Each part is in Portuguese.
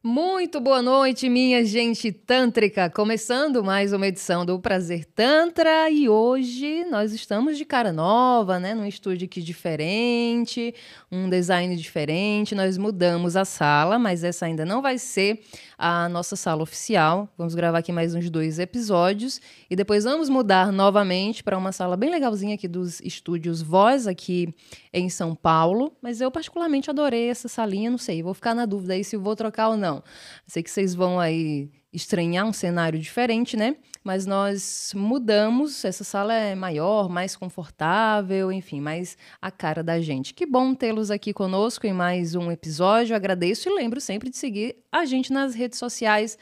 Muito boa noite, minha gente tântrica. Começando mais uma edição do Prazer Tantra e hoje nós estamos de cara nova, né? Num estúdio aqui diferente, um design diferente. Nós mudamos a sala, mas essa ainda não vai ser a nossa sala oficial. Vamos gravar aqui mais uns 2 episódios e depois vamos mudar novamente para uma sala bem legalzinha aqui dos estúdios Voz, aqui em São Paulo. Mas eu particularmente adorei essa salinha, não sei, vou ficar na dúvida aí se vou trocar ou não. Sei que vocês vão aí estranhar um cenário diferente, né? Mas nós mudamos, essa sala é maior, mais confortável, enfim, mais a cara da gente. Que bom tê-los aqui conosco em mais um episódio. Agradeço e lembro sempre de seguir a gente nas redes sociais,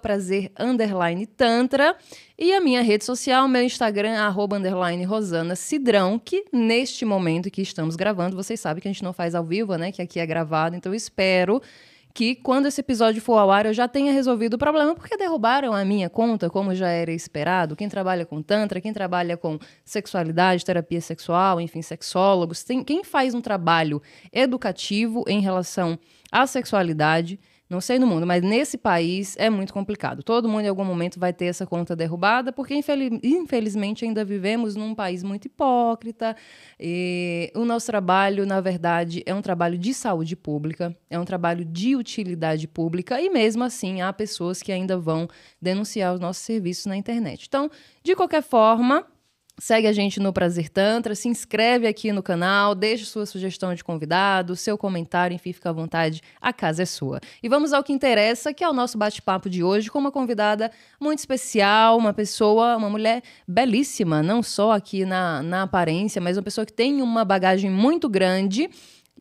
@prazer_tantra. E a minha rede social, meu Instagram, @Rosana Cidrão, que neste momento que estamos gravando, vocês sabem que a gente não faz ao vivo, né? Que aqui é gravado, então eu espero que quando esse episódio for ao ar eu já tenha resolvido o problema, porque derrubaram a minha conta, como já era esperado. Quem trabalha com tantra, quem trabalha com sexualidade, terapia sexual, enfim, sexólogos, quem faz um trabalho educativo em relação à sexualidade, não sei no mundo, mas nesse país é muito complicado. Todo mundo em algum momento vai ter essa conta derrubada, porque infelizmente ainda vivemos num país muito hipócrita. E o nosso trabalho, na verdade, é um trabalho de saúde pública, é um trabalho de utilidade pública, e mesmo assim há pessoas que ainda vão denunciar os nossos serviços na internet. Então, de qualquer forma, segue a gente no Prazer Tantra, se inscreve aqui no canal, deixa sua sugestão de convidado, seu comentário, enfim, fica à vontade, a casa é sua. E vamos ao que interessa, que é o nosso bate-papo de hoje com uma convidada muito especial, uma pessoa, uma mulher belíssima, não só aqui na aparência, mas uma pessoa que tem uma bagagem muito grande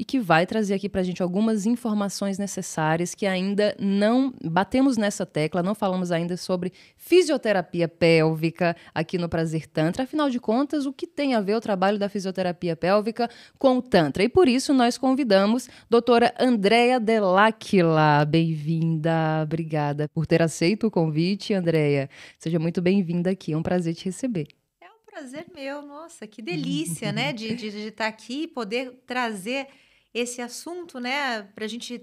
e que vai trazer aqui pra gente algumas informações necessárias que ainda não batemos nessa tecla, não falamos ainda sobre fisioterapia pélvica aqui no Prazer Tantra. Afinal de contas, o que tem a ver o trabalho da fisioterapia pélvica com o Tantra? E por isso nós convidamos doutora Andréa Dell'Aquila. Bem-vinda, obrigada por ter aceito o convite, Andréa. Seja muito bem-vinda aqui, é um prazer te receber. É um prazer meu, nossa, que delícia, né, de estar aqui e poder trazer esse assunto, né, para a gente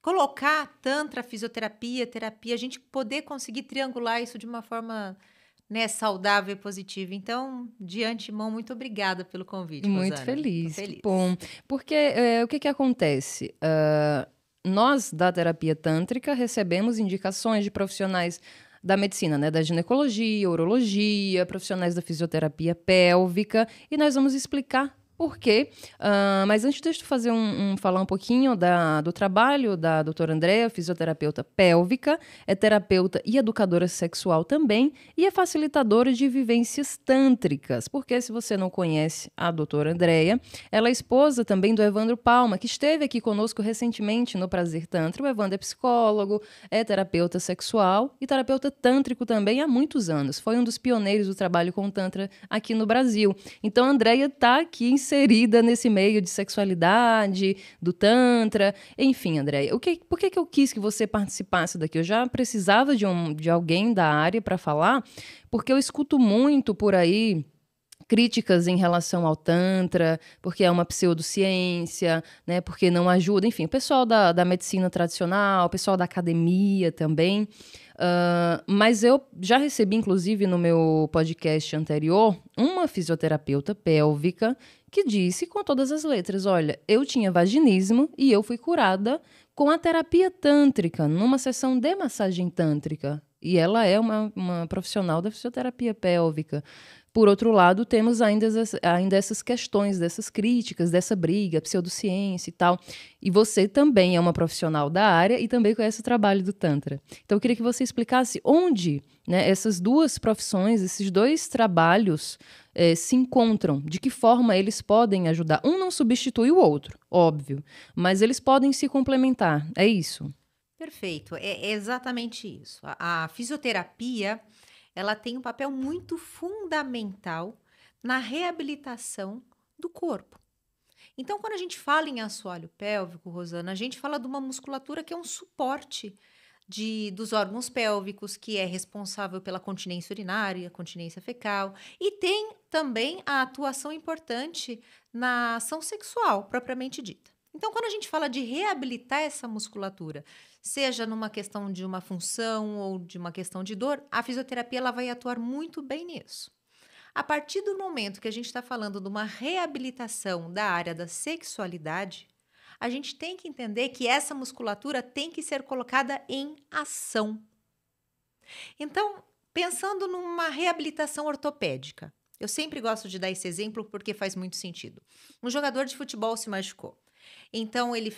colocar tantra, fisioterapia, terapia, a gente poder conseguir triangular isso de uma forma, né, saudável e positiva. Então, de antemão, muito obrigada pelo convite, Muito Rosana. Tô feliz, que feliz. bom. Porque o que acontece? Nós, da terapia tântrica, recebemos indicações de profissionais da medicina, né? Da ginecologia, urologia, profissionais da fisioterapia pélvica, e nós vamos explicar por quê. Mas antes, deixa eu fazer falar um pouquinho do trabalho da doutora Andréa, fisioterapeuta pélvica, é terapeuta e educadora sexual também, e é facilitadora de vivências tântricas. Porque se você não conhece a doutora Andréa, ela é esposa também do Evandro Palma, que esteve aqui conosco recentemente no Prazer Tantra. O Evandro é psicólogo, é terapeuta sexual e terapeuta tântrico também há muitos anos. Foi um dos pioneiros do trabalho com Tantra aqui no Brasil. Então, a Andréa está aqui inserida nesse meio de sexualidade, do Tantra. Enfim, Andréa, por que eu quis que você participasse daqui? Eu já precisava de alguém da área para falar, porque eu escuto muito por aí críticas em relação ao Tantra, porque é uma pseudociência, né, porque não ajuda, enfim, o pessoal da medicina tradicional, o pessoal da academia também. Mas eu já recebi, inclusive, no meu podcast anterior, uma fisioterapeuta pélvica que disse com todas as letras, olha, eu tinha vaginismo e eu fui curada com a terapia tântrica, numa sessão de massagem tântrica. E ela é uma profissional da fisioterapia pélvica. Por outro lado, temos ainda essas questões, dessas críticas, dessa briga, pseudociência e tal. E você também é uma profissional da área e também conhece o trabalho do Tantra. Então, eu queria que você explicasse onde, né, essas duas profissões, esses dois trabalhos se encontram, de que forma eles podem ajudar. Um não substitui o outro, óbvio, mas eles podem se complementar. É isso? Perfeito, é exatamente isso. A fisioterapia, ela tem um papel muito fundamental na reabilitação do corpo. Então, quando a gente fala em assoalho pélvico, Rosana, a gente fala de uma musculatura que é um suporte dos órgãos pélvicos, que é responsável pela continência urinária, continência fecal, e tem também a atuação importante na ação sexual, propriamente dita. Então, quando a gente fala de reabilitar essa musculatura, seja numa questão de uma função ou de uma questão de dor, a fisioterapia ela vai atuar muito bem nisso. A partir do momento que a gente está falando de uma reabilitação da área da sexualidade, a gente tem que entender que essa musculatura tem que ser colocada em ação. Então, pensando numa reabilitação ortopédica, eu sempre gosto de dar esse exemplo porque faz muito sentido. Um jogador de futebol se machucou. Então, ele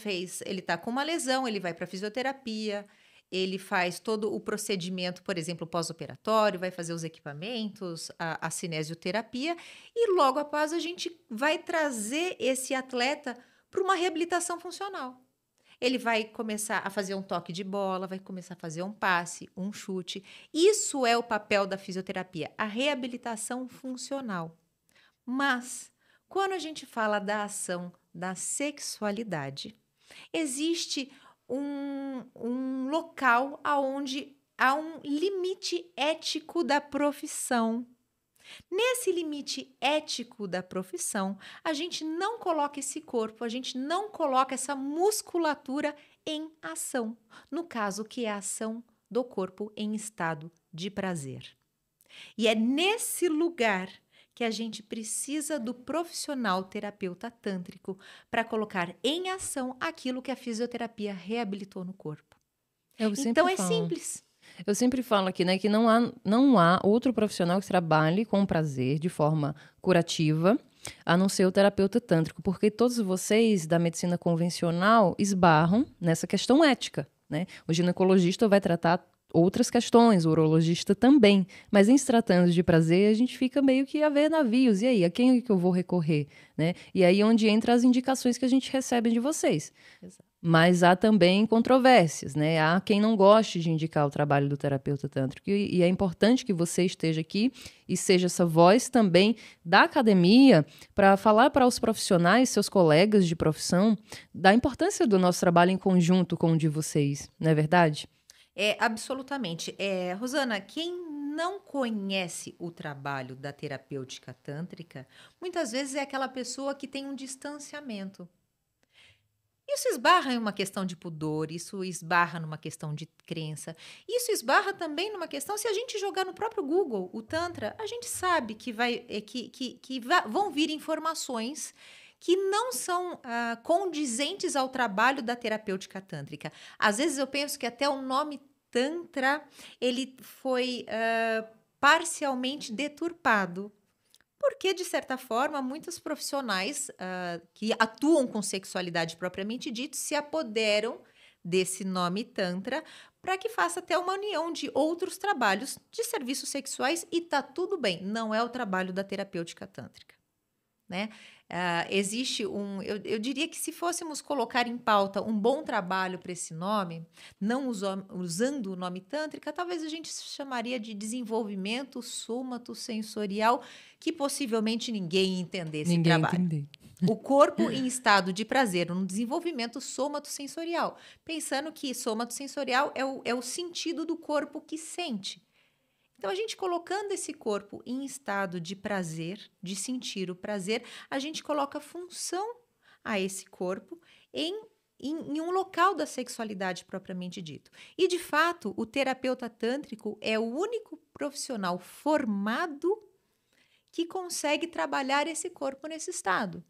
está com uma lesão, ele vai para a fisioterapia, ele faz todo o procedimento, por exemplo, pós-operatório, vai fazer os equipamentos, a cinesioterapia, e logo após a gente vai trazer esse atleta para uma reabilitação funcional. Ele vai começar a fazer um toque de bola, vai começar a fazer um passe, um chute. Isso é o papel da fisioterapia, a reabilitação funcional. Mas, quando a gente fala da ação da sexualidade, existe um local onde há um limite ético da profissão. Nesse limite ético da profissão, a gente não coloca esse corpo, a gente não coloca essa musculatura em ação. No caso, que é a ação do corpo em estado de prazer. E é nesse lugar que a gente precisa do profissional terapeuta tântrico para colocar em ação aquilo que a fisioterapia reabilitou no corpo. Então é simples. Eu sempre falo aqui, né, que não há outro profissional que trabalhe com prazer de forma curativa, a não ser o terapeuta tântrico, porque todos vocês da medicina convencional esbarram nessa questão ética, né? O ginecologista vai tratar outras questões, o urologista também, mas em se tratando de prazer, a gente fica meio que a ver navios, e aí, a quem é que eu vou recorrer, né? E aí onde entra as indicações que a gente recebe de vocês. Exato. Mas há também controvérsias, né? Há quem não goste de indicar o trabalho do terapeuta tântrico, e é importante que você esteja aqui e seja essa voz também da academia para falar para os profissionais, seus colegas de profissão, da importância do nosso trabalho em conjunto com o de vocês, não é verdade? Absolutamente. Rosana, quem não conhece o trabalho da terapêutica tântrica, muitas vezes é aquela pessoa que tem um distanciamento. Isso esbarra em uma questão de pudor, isso esbarra numa questão de crença, isso esbarra também numa questão, se a gente jogar no próprio Google o Tantra, a gente sabe que vão vir informações que não são condizentes ao trabalho da terapêutica tântrica. Às vezes eu penso que até o nome Tantra ele foi parcialmente deturpado. Porque, de certa forma, muitos profissionais que atuam com sexualidade propriamente dito se apoderam desse nome Tantra para que faça até uma união de outros trabalhos de serviços sexuais e tá tudo bem, não é o trabalho da terapêutica tântrica, né? Existe eu diria que se fôssemos colocar em pauta um bom trabalho para esse nome, não usando o nome tântrica, talvez a gente chamaria de desenvolvimento somatosensorial, que possivelmente ninguém entendesse esse trabalho. Entender. O corpo em estado de prazer, um desenvolvimento somatosensorial, pensando que somatosensorial é o sentido do corpo que sente. Então, a gente colocando esse corpo em estado de prazer, de sentir o prazer, a gente coloca função a esse corpo em um local da sexualidade propriamente dito. E, de fato, o terapeuta tântrico é o único profissional formado que consegue trabalhar esse corpo nesse estado.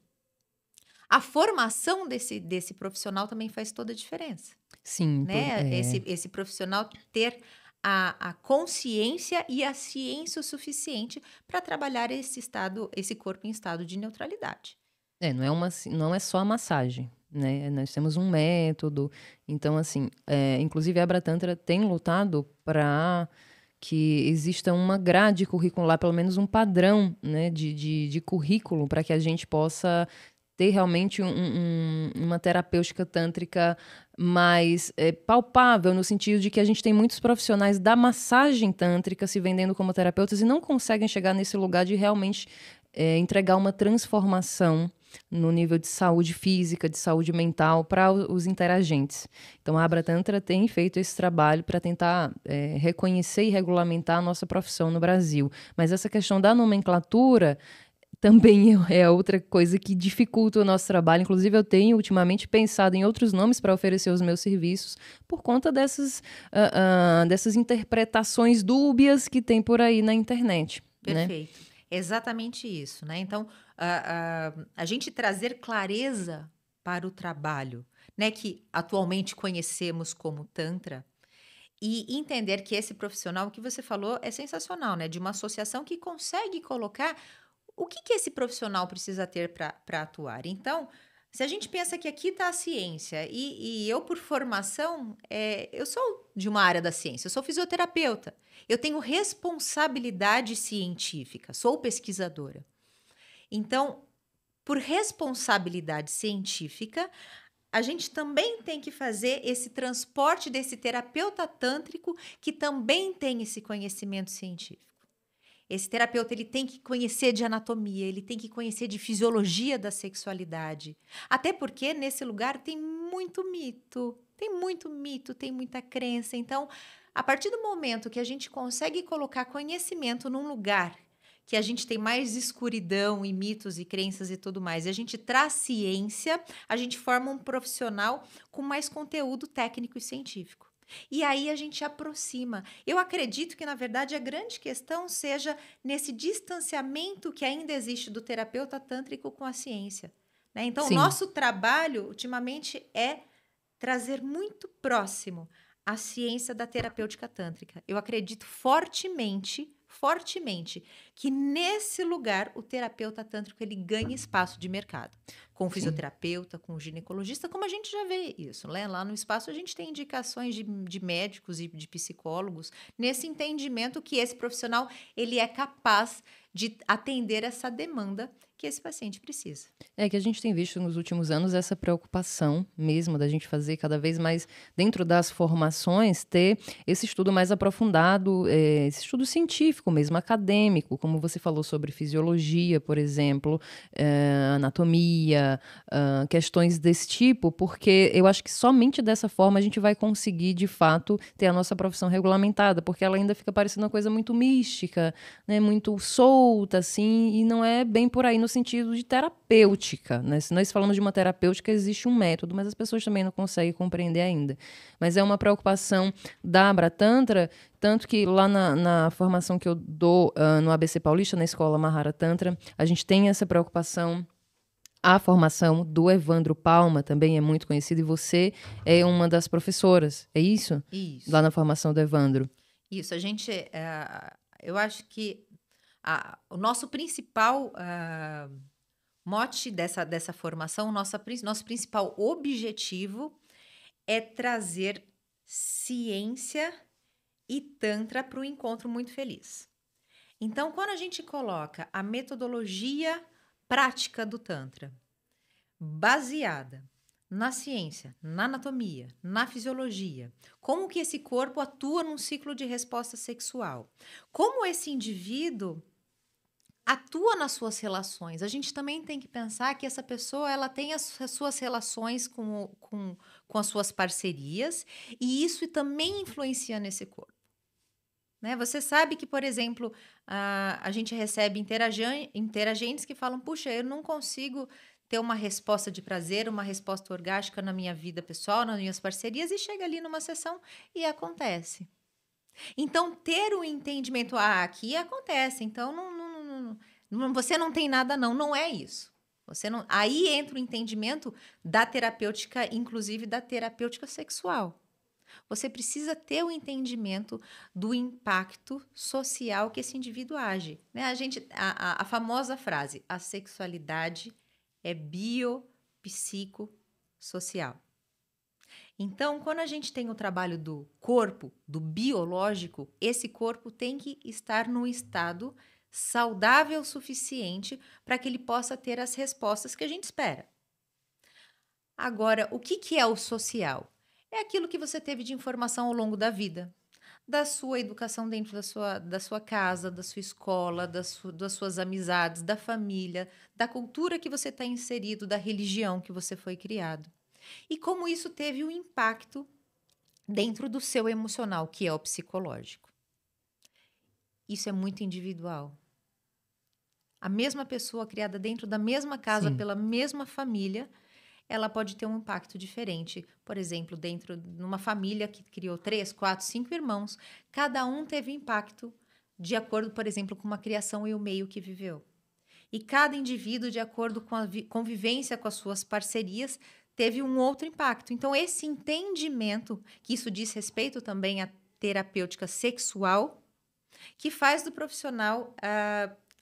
A formação desse profissional também faz toda a diferença. Sim. Né? Esse profissional ter a consciência e a ciência o suficiente para trabalhar esse corpo em estado de neutralidade. Não é só a massagem, né? Nós temos um método. Então, assim, inclusive a Abratantra tem lutado para que exista uma grade curricular, pelo menos um padrão, né, de currículo, para que a gente possa ter realmente uma terapêutica tântrica mais palpável, no sentido de que a gente tem muitos profissionais da massagem tântrica se vendendo como terapeutas e não conseguem chegar nesse lugar de realmente entregar uma transformação no nível de saúde física, de saúde mental para os interagentes. Então, a Abratantra tem feito esse trabalho para tentar reconhecer e regulamentar a nossa profissão no Brasil. Mas essa questão da nomenclatura também é outra coisa que dificulta o nosso trabalho. Inclusive, eu tenho ultimamente pensado em outros nomes para oferecer os meus serviços por conta dessas interpretações dúbias que tem por aí na internet. Perfeito. Né? Exatamente isso, né? Então, a gente trazer clareza para o trabalho, né? Que atualmente conhecemos como Tantra, e entender que esse profissional que você falou é sensacional, né? De uma associação que consegue colocar o que esse profissional precisa ter para atuar. Então, se a gente pensa que aqui está a ciência, e eu, por formação, eu sou de uma área da ciência, eu sou fisioterapeuta, eu tenho responsabilidade científica, sou pesquisadora. Então, por responsabilidade científica, a gente também tem que fazer esse transporte desse terapeuta tântrico que também tem esse conhecimento científico. Esse terapeuta ele tem que conhecer de anatomia, ele tem que conhecer de fisiologia da sexualidade. Até porque nesse lugar tem muito mito, tem muita crença. Então, a partir do momento que a gente consegue colocar conhecimento num lugar que a gente tem mais escuridão e mitos e crenças e tudo mais, e a gente traz ciência, a gente forma um profissional com mais conteúdo técnico e científico. E aí a gente aproxima. Eu acredito que, na verdade, a grande questão seja nesse distanciamento que ainda existe do terapeuta tântrico com a ciência. Né? Então, Sim. o nosso trabalho, ultimamente, é trazer muito próximo a ciência da terapêutica tântrica. Eu acredito fortemente que nesse lugar o terapeuta tântrico ele ganha espaço de mercado. Com o fisioterapeuta, com o ginecologista, como a gente já vê isso, né? Lá no espaço a gente tem indicações de médicos e de psicólogos nesse entendimento que esse profissional ele é capaz de atender essa demanda que esse paciente precisa. É que a gente tem visto nos últimos anos essa preocupação mesmo da gente fazer cada vez mais, dentro das formações, ter esse estudo mais aprofundado, esse estudo científico mesmo, acadêmico, como você falou sobre fisiologia, por exemplo, anatomia, questões desse tipo, porque eu acho que somente dessa forma a gente vai conseguir, de fato, ter a nossa profissão regulamentada, porque ela ainda fica parecendo uma coisa muito mística, né, muito solta, assim, e não é bem por aí no sentido de terapêutica, né? Se nós falamos de uma terapêutica, existe um método, mas as pessoas também não conseguem compreender ainda. Mas é uma preocupação da Abratantra, tanto que lá na formação que eu dou no ABC Paulista, na escola Mahara Tantra, a gente tem essa preocupação. A formação do Evandro Palma também é muito conhecida e você é uma das professoras, é isso? Isso. Lá na formação do Evandro. Isso, a gente, eu acho que o nosso principal mote dessa formação, nosso principal objetivo é trazer ciência e tantra para o encontro muito feliz. Então, quando a gente coloca a metodologia prática do tantra, baseada na ciência, na anatomia, na fisiologia, como que esse corpo atua num ciclo de resposta sexual, como esse indivíduo atua nas suas relações. A gente também tem que pensar que essa pessoa ela tem as suas relações com as suas parcerias e isso também influencia nesse corpo. Né? Você sabe que, por exemplo, a gente recebe interagentes que falam, puxa, eu não consigo ter uma resposta de prazer, uma resposta orgástica na minha vida pessoal, nas minhas parcerias, e chega ali numa sessão e acontece. Então, ter o entendimento, aqui acontece, então você não tem nada não é isso. Aí entra o entendimento da terapêutica, inclusive da terapêutica sexual. Você precisa ter o entendimento do impacto social que esse indivíduo age. Né? A famosa frase, a sexualidade é biopsicossocial. Então, quando a gente tem o trabalho do corpo, do biológico, esse corpo tem que estar num estado saudável o suficiente para que ele possa ter as respostas que a gente espera. Agora, o que é o social? É aquilo que você teve de informação ao longo da vida. da sua educação dentro da sua casa, da sua escola, das suas amizades, da família, da cultura que você está inserido, da religião que você foi criado. E como isso teve um impacto dentro do seu emocional, que é o psicológico. Isso é muito individual. A mesma pessoa criada dentro da mesma casa, Sim. pela mesma família, ela pode ter um impacto diferente. Por exemplo, dentro de uma família que criou 3, 4, 5 irmãos, cada um teve impacto de acordo, por exemplo, com uma criação e o meio que viveu. E cada indivíduo, de acordo com a convivência com as suas parcerias, teve um outro impacto. Então, esse entendimento, que isso diz respeito também à terapêutica sexual, que faz do profissional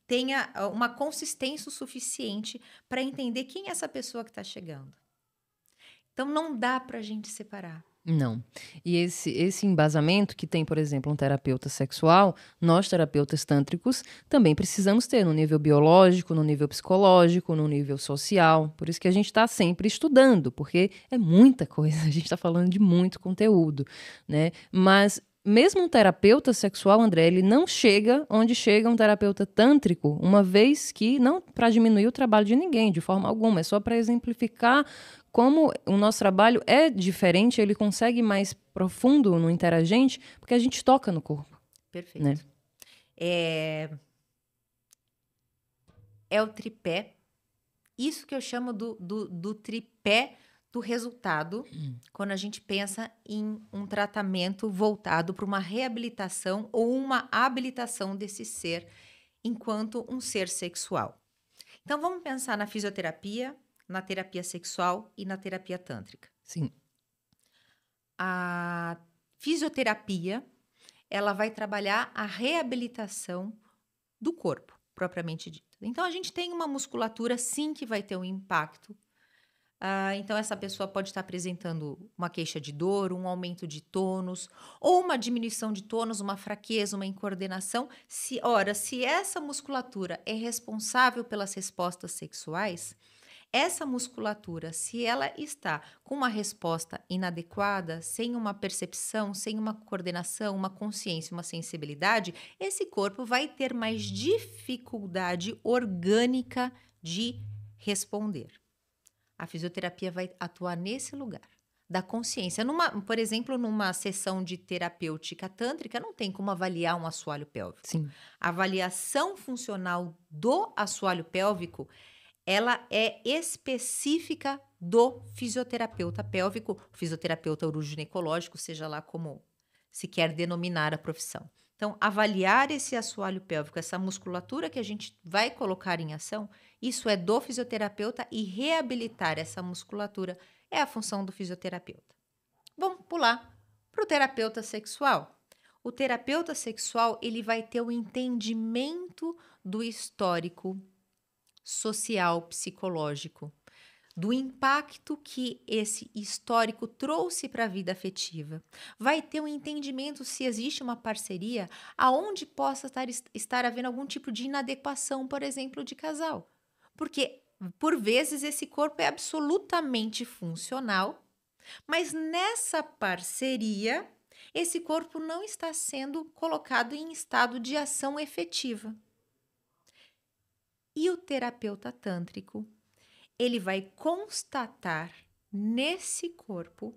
tenha uma consistência o suficiente para entender quem é essa pessoa que está chegando. Então, não dá para a gente separar. Não. E esse embasamento que tem, por exemplo, um terapeuta sexual, nós terapeutas tântricos também precisamos ter no nível biológico, no nível psicológico, no nível social. Por isso que a gente está sempre estudando, porque é muita coisa, a gente está falando de muito conteúdo, né? Mas mesmo um terapeuta sexual, André, ele não chega onde chega um terapeuta tântrico, uma vez que, não para diminuir o trabalho de ninguém, de forma alguma, é só para exemplificar como o nosso trabalho é diferente, ele consegue mais profundo no interagente, porque a gente toca no corpo. Perfeito. Né? É o tripé. Isso que eu chamo do tripé do resultado, quando a gente pensa em um tratamento voltado para uma reabilitação ou uma habilitação desse ser enquanto um ser sexual. Então, vamos pensar na fisioterapia, na terapia sexual e na terapia tântrica. Sim. A fisioterapia, ela vai trabalhar a reabilitação do corpo, propriamente dito. Então, a gente tem uma musculatura, sim, que vai ter um impacto. Então, essa pessoa pode estar apresentando uma queixa de dor, um aumento de tônus, ou uma diminuição de tônus, uma fraqueza, uma incoordenação. Se essa musculatura é responsável pelas respostas sexuais, essa musculatura, se ela está com uma resposta inadequada, sem uma percepção, sem uma coordenação, uma consciência, uma sensibilidade, esse corpo vai ter mais dificuldade orgânica de responder. A fisioterapia vai atuar nesse lugar, da consciência. Por exemplo, numa sessão de terapêutica tântrica, não tem como avaliar um assoalho pélvico. Sim. A avaliação funcional do assoalho pélvico, ela é específica do fisioterapeuta pélvico, fisioterapeuta uroginecológico, seja lá como se quer denominar a profissão. Então, avaliar esse assoalho pélvico, essa musculatura que a gente vai colocar em ação, isso é do fisioterapeuta, e reabilitar essa musculatura é a função do fisioterapeuta. Vamos pular para o terapeuta sexual. O terapeuta sexual, ele vai ter o entendimento do histórico social, psicológico, do impacto que esse histórico trouxe para a vida afetiva. Vai ter um entendimento se existe uma parceria aonde possa estar havendo algum tipo de inadequação, por exemplo, de casal. Porque, por vezes, esse corpo é absolutamente funcional, mas nessa parceria, esse corpo não está sendo colocado em estado de ação efetiva. E o terapeuta tântrico, ele vai constatar nesse corpo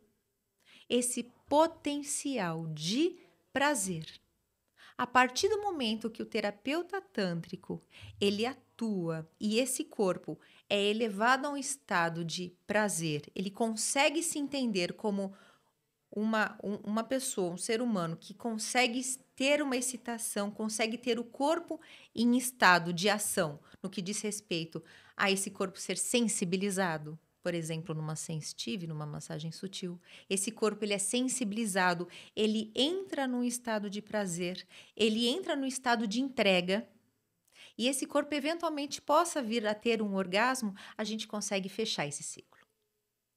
esse potencial de prazer. A partir do momento que o terapeuta tântrico, ele atua e esse corpo é elevado a um estado de prazer, ele consegue se entender como uma pessoa, um ser humano que consegue ter uma excitação, consegue ter o corpo em estado de ação, no que diz respeito a esse corpo ser sensibilizado, por exemplo, numa sensitive, numa massagem sutil. Esse corpo, ele é sensibilizado, ele entra num estado de prazer, ele entra no estado de entrega, e esse corpo eventualmente possa vir a ter um orgasmo, a gente consegue fechar esse ciclo.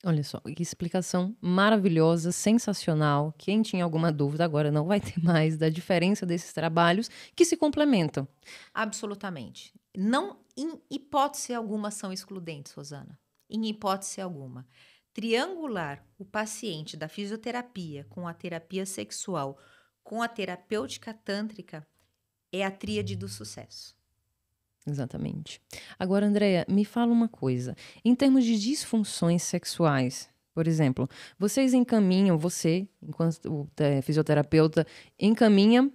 Olha só, que explicação maravilhosa, sensacional. Quem tinha alguma dúvida agora não vai ter mais da diferença desses trabalhos que se complementam. Absolutamente. Não, em hipótese alguma, são excludentes, Rosana. Em hipótese alguma. Triangular o paciente da fisioterapia com a terapia sexual com a terapêutica tântrica é a tríade do sucesso. Exatamente. Agora, Andréia, me fala uma coisa. Em termos de disfunções sexuais, por exemplo, vocês encaminham, você, enquanto fisioterapeuta, encaminha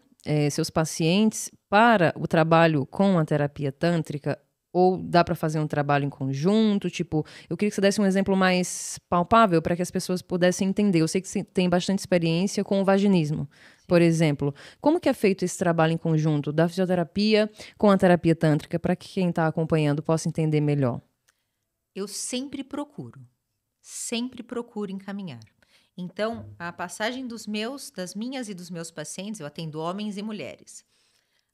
seus pacientes para o trabalho com a terapia tântrica? Ou dá para fazer um trabalho em conjunto? Tipo, eu queria que você desse um exemplo mais palpável para que as pessoas pudessem entender. Eu sei que você tem bastante experiência com o vaginismo, por exemplo. Como que é feito esse trabalho em conjunto da fisioterapia com a terapia tântrica para que quem está acompanhando possa entender melhor? Eu sempre procuro encaminhar. Então, a passagem das minhas e dos meus pacientes, eu atendo homens e mulheres.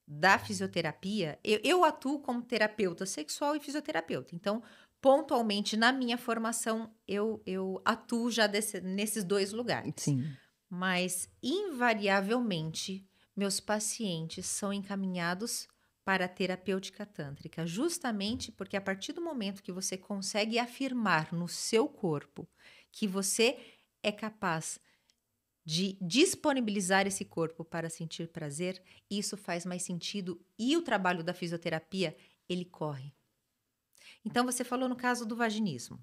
Da fisioterapia, eu atuo como terapeuta sexual e fisioterapeuta. Então, pontualmente, na minha formação, eu atuo já nesses dois lugares. Sim. Mas, invariavelmente, meus pacientes são encaminhados para a terapêutica tântrica, justamente porque a partir do momento que você consegue afirmar no seu corpo que você é capaz de disponibilizar esse corpo para sentir prazer, isso faz mais sentido e o trabalho da fisioterapia, ele corre. Então, você falou no caso do vaginismo.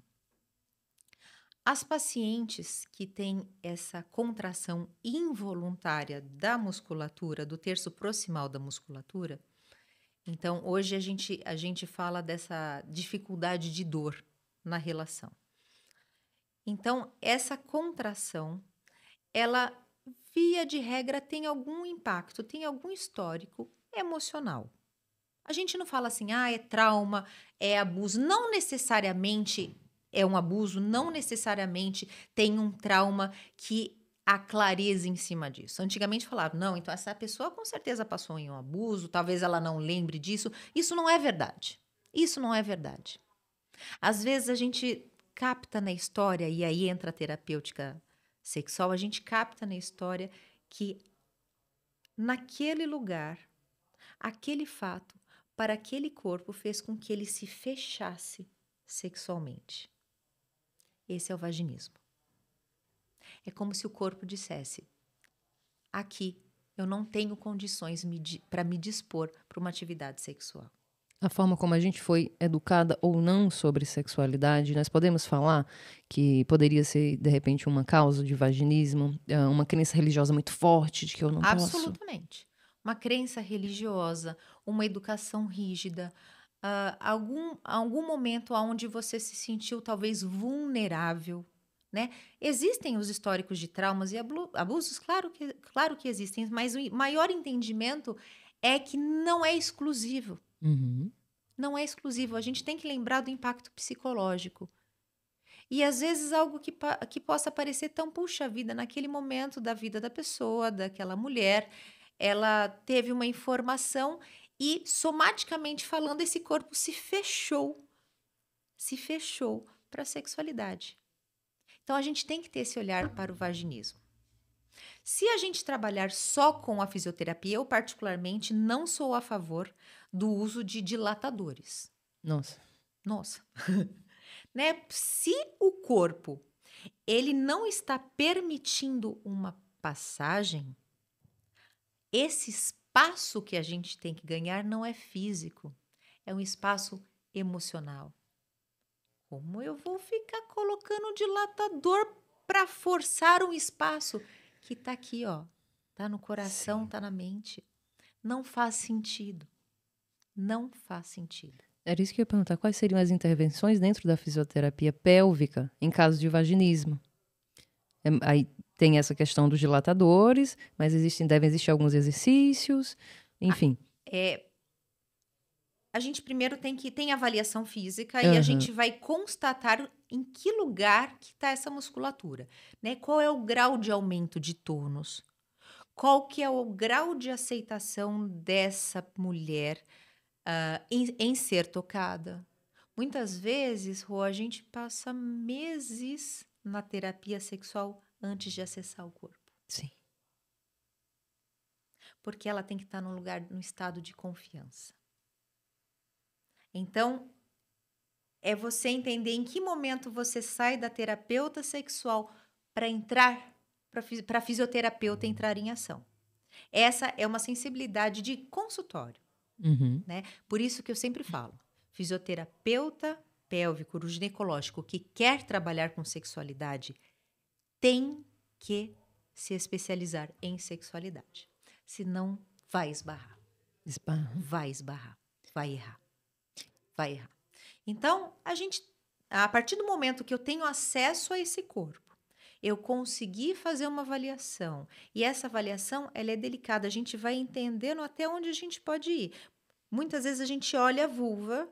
As pacientes que têm essa contração involuntária da musculatura, do terço proximal da musculatura, então hoje a gente fala dessa dificuldade de dor na relação. Então, essa contração, ela, via de regra, tem algum impacto, tem algum histórico emocional. A gente não fala assim, é trauma, é abuso. Não necessariamente é um abuso, não necessariamente tem um trauma que há clareza em cima disso. Antigamente falavam, não, então essa pessoa com certeza passou em um abuso, talvez ela não lembre disso. Isso não é verdade. Isso não é verdade. Às vezes a gente capta na história, e aí entra a terapêutica sexual, a gente capta na história que naquele lugar, aquele fato, para aquele corpo fez com que ele se fechasse sexualmente. Esse é o vaginismo. É como se o corpo dissesse, aqui eu não tenho condições para me dispor para uma atividade sexual. A forma como a gente foi educada ou não sobre sexualidade, nós podemos falar que poderia ser, de repente, uma causa de vaginismo, uma crença religiosa muito forte de que eu não posso? Absolutamente. Uma crença religiosa, uma educação rígida, algum momento onde você se sentiu talvez vulnerável, né? Existem os históricos de traumas e abusos, claro que existem, mas o maior entendimento é que não é exclusivo. Uhum. Não é exclusivo. A gente tem que lembrar do impacto psicológico. E às vezes algo que possa parecer tão, puxa vida, naquele momento da vida da pessoa, daquela mulher, ela teve uma informação e, somaticamente falando, esse corpo se fechou para a sexualidade. Então, a gente tem que ter esse olhar para o vaginismo. Se a gente trabalhar só com a fisioterapia, eu particularmente não sou a favor do uso de dilatadores. Nossa. Né? Se o corpo ele não está permitindo uma passagem, esse espaço que a gente tem que ganhar não é físico, é um espaço emocional. Como eu vou ficar colocando dilatador para forçar um espaço que está aqui, ó, tá no coração, tá na mente? Não faz sentido. Não faz sentido. Era isso que eu ia perguntar. Quais seriam as intervenções dentro da fisioterapia pélvica em caso de vaginismo? Aí tem essa questão dos dilatadores, mas devem existir alguns exercícios, enfim. A gente primeiro tem avaliação física e a gente vai constatar em que lugar que está essa musculatura, né? Qual é o grau de aumento de tônus? Qual que é o grau de aceitação dessa mulher em ser tocada? Muitas vezes, Rô, a gente passa meses na terapia sexual antes de acessar o corpo. Sim. Porque ela tem que estar num estado de confiança. Então, é você entender em que momento você sai da terapeuta sexual para entrar, para a fisioterapeuta entrar em ação. Essa é uma sensibilidade de consultório, Uhum. né? Por isso que eu sempre falo, fisioterapeuta pélvico ginecológico que quer trabalhar com sexualidade tem que se especializar em sexualidade. Senão vai esbarrar, Esbarra. vai esbarrar, vai errar, vai errar. Então, a partir do momento que eu tenho acesso a esse corpo, eu consegui fazer uma avaliação, e essa avaliação, ela é delicada, a gente vai entendendo até onde a gente pode ir. Muitas vezes a gente olha a vulva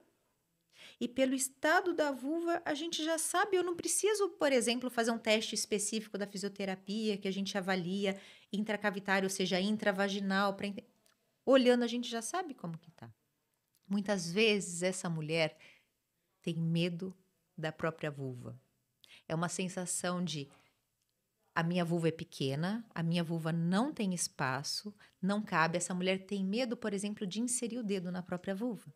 e pelo estado da vulva a gente já sabe, eu não preciso, por exemplo, fazer um teste específico da fisioterapia que a gente avalia intracavitário, ou seja, intravaginal, olhando a gente já sabe como que tá. Muitas vezes essa mulher tem medo da própria vulva. É uma sensação de a minha vulva é pequena, a minha vulva não tem espaço, não cabe. Essa mulher tem medo, por exemplo, de inserir o dedo na própria vulva.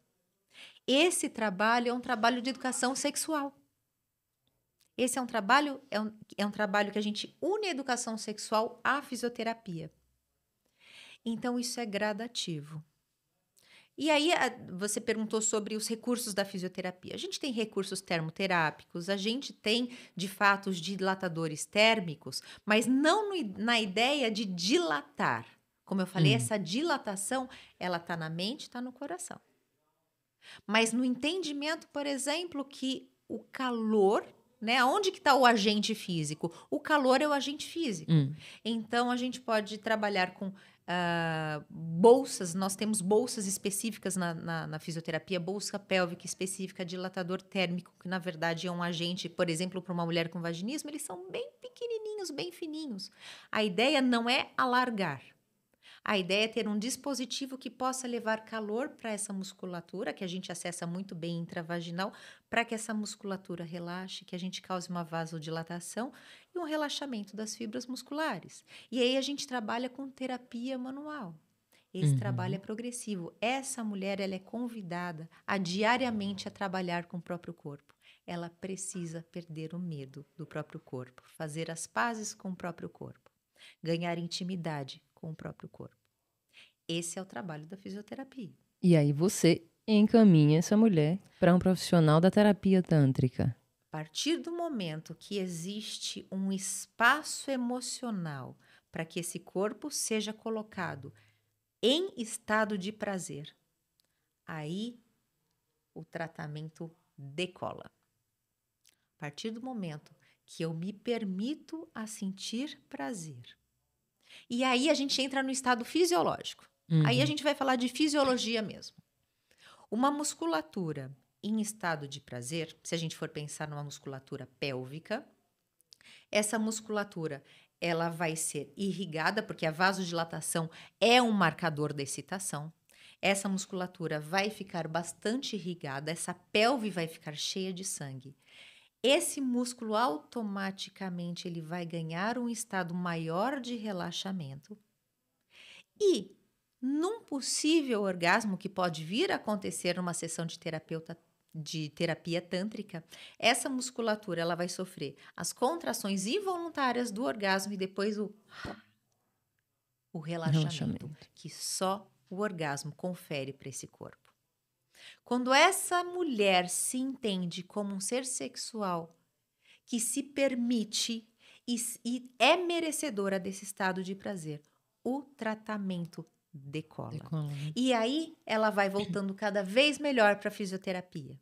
Esse trabalho é um trabalho de educação sexual. Esse é um trabalho, é um trabalho que a gente une a educação sexual à fisioterapia. Então, isso é gradativo. E aí, você perguntou sobre os recursos da fisioterapia. A gente tem recursos termoterápicos, a gente tem, de fato, os dilatadores térmicos, mas não na ideia de dilatar. Como eu falei, essa dilatação, ela está na mente, está no coração. Mas no entendimento, por exemplo, que o calor, né? Onde que está o agente físico? O calor é o agente físico. Então, a gente pode trabalhar com bolsas, nós temos bolsas específicas na fisioterapia, bolsa pélvica específica, dilatador térmico, que na verdade é um agente, por exemplo, para uma mulher com vaginismo, eles são bem pequenininhos, bem fininhos. A ideia não é alargar. A ideia é ter um dispositivo que possa levar calor para essa musculatura, que a gente acessa muito bem intravaginal, para que essa musculatura relaxe, que a gente cause uma vasodilatação e um relaxamento das fibras musculares. E aí a gente trabalha com terapia manual. Esse trabalho é progressivo. Essa mulher, ela é convidada a diariamente a trabalhar com o próprio corpo. Ela precisa perder o medo do próprio corpo, fazer as pazes com o próprio corpo, ganhar intimidade com o próprio corpo. Esse é o trabalho da fisioterapia. E aí você encaminha essa mulher para um profissional da terapia tântrica. A partir do momento que existe um espaço emocional para que esse corpo seja colocado em estado de prazer, aí o tratamento decola. A partir do momento que eu me permito a sentir prazer. E aí a gente entra no estado fisiológico. Aí a gente vai falar de fisiologia mesmo. Uma musculatura em estado de prazer, se a gente for pensar numa musculatura pélvica, essa musculatura ela vai ser irrigada, porque a vasodilatação é um marcador da excitação. Essa musculatura vai ficar bastante irrigada, essa pelve vai ficar cheia de sangue. Esse músculo automaticamente ele vai ganhar um estado maior de relaxamento. E num possível orgasmo que pode vir a acontecer numa sessão de terapia tântrica, essa musculatura ela vai sofrer as contrações involuntárias do orgasmo e depois o relaxamento que só o orgasmo confere para esse corpo. Quando essa mulher se entende como um ser sexual que se permite e é merecedora desse estado de prazer, o tratamento decola. Né? E aí ela vai voltando cada vez melhor para a fisioterapia.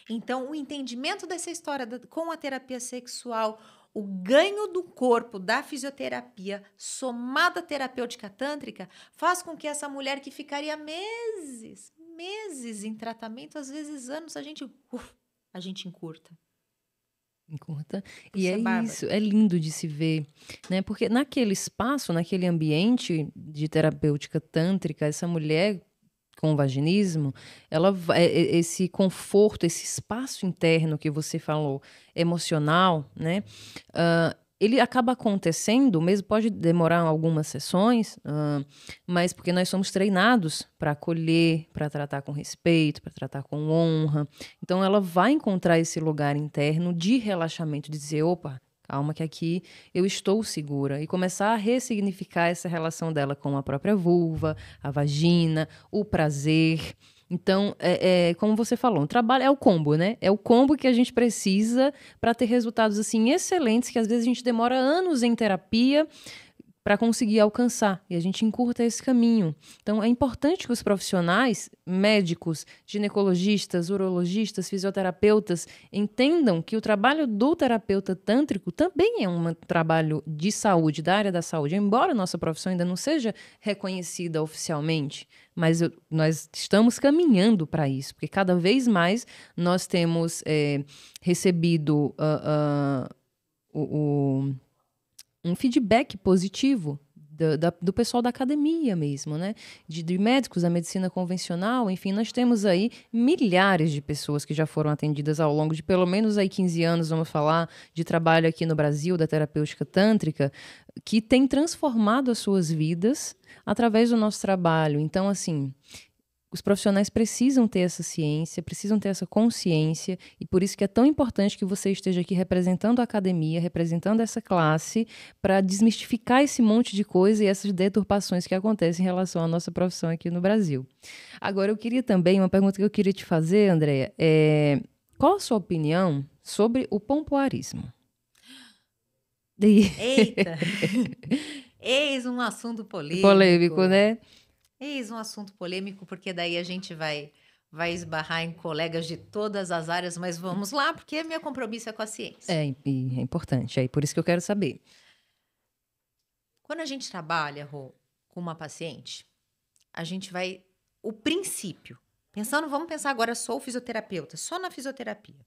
Então, o entendimento dessa história com a terapia sexual, o ganho do corpo da fisioterapia somada à terapêutica tântrica, faz com que essa mulher que ficaria meses em tratamento, às vezes anos, a gente encurta. E é isso, é lindo de se ver, né? Porque naquele espaço, naquele ambiente de terapêutica tântrica, essa mulher com vaginismo, esse conforto, esse espaço interno que você falou, emocional, né? Ele acaba acontecendo, mesmo pode demorar algumas sessões, mas porque nós somos treinados para acolher, para tratar com respeito, para tratar com honra. Então ela vai encontrar esse lugar interno de relaxamento, de dizer, opa, Calma que aqui eu estou segura. E começar a ressignificar essa relação dela com a própria vulva, a vagina, o prazer. Então, como você falou, o trabalho é o combo, né? É o combo que a gente precisa para ter resultados assim excelentes, que às vezes a gente demora anos em terapia para conseguir alcançar, e a gente encurta esse caminho. Então, é importante que os profissionais, médicos, ginecologistas, urologistas, fisioterapeutas, entendam que o trabalho do terapeuta tântrico também é um trabalho de saúde, da área da saúde, embora a nossa profissão ainda não seja reconhecida oficialmente, mas nós estamos caminhando para isso, porque cada vez mais nós temos recebido um feedback positivo do pessoal da academia mesmo, né? De médicos da medicina convencional, enfim, nós temos aí milhares de pessoas que já foram atendidas ao longo de pelo menos aí 15 anos, vamos falar, de trabalho aqui no Brasil, da terapêutica tântrica, que tem transformado as suas vidas através do nosso trabalho. Então, assim, os profissionais precisam ter essa ciência, precisam ter essa consciência, e por isso que é tão importante que você esteja aqui representando a academia, representando essa classe, para desmistificar esse monte de coisa e essas deturpações que acontecem em relação à nossa profissão aqui no Brasil. Agora, eu queria também, uma pergunta que eu queria te fazer, Andréia, qual a sua opinião sobre o pompoarismo? Eita! Eis um assunto polêmico. Polêmico, né? Eis um assunto polêmico, porque daí a gente vai esbarrar em colegas de todas as áreas, mas vamos lá, porque meu compromisso é com a ciência. É importante, é por isso que eu quero saber. Quando a gente trabalha, Rô, com uma paciente, a gente vai... O princípio, vamos pensar agora, sou fisioterapeuta, só na fisioterapia.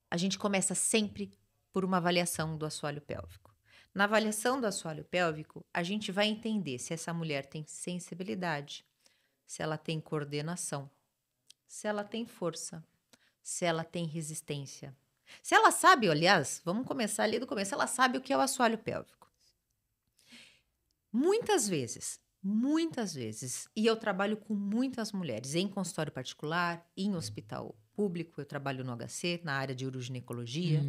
A gente começa sempre por uma avaliação do assoalho pélvico. Na avaliação do assoalho pélvico, a gente vai entender se essa mulher tem sensibilidade, se ela tem coordenação, se ela tem força, se ela tem resistência. Se ela sabe, aliás, vamos começar ali do começo, ela sabe o que é o assoalho pélvico. Muitas vezes, e eu trabalho com muitas mulheres em consultório particular, em hospital público, eu trabalho no HC, na área de uroginecologia.